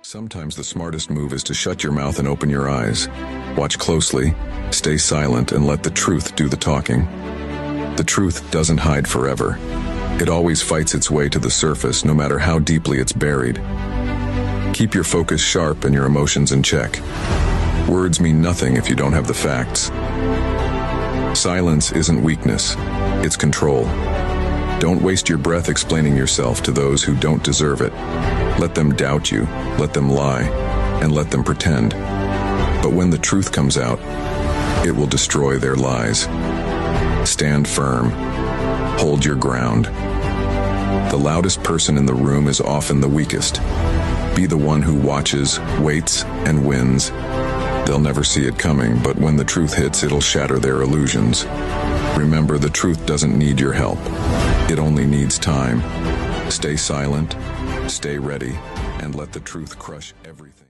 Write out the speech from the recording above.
Sometimes the smartest move is to shut your mouth and open your eyes. Watch closely, stay silent, and let the truth do the talking. The truth doesn't hide forever. It always fights its way to the surface, no matter how deeply it's buried. Keep your focus sharp and your emotions in check. Words mean nothing if you don't have the facts. Silence isn't weakness, it's control. Don't waste your breath explaining yourself to those who don't deserve it. Let them doubt you, let them lie, and let them pretend. But when the truth comes out, it will destroy their lies. Stand firm. Hold your ground. The loudest person in the room is often the weakest. Be the one who watches, waits, and wins. They'll never see it coming, but when the truth hits, it'll shatter their illusions. Remember, the truth doesn't need your help. It only needs time. Stay silent, stay ready, and let the truth crush everything.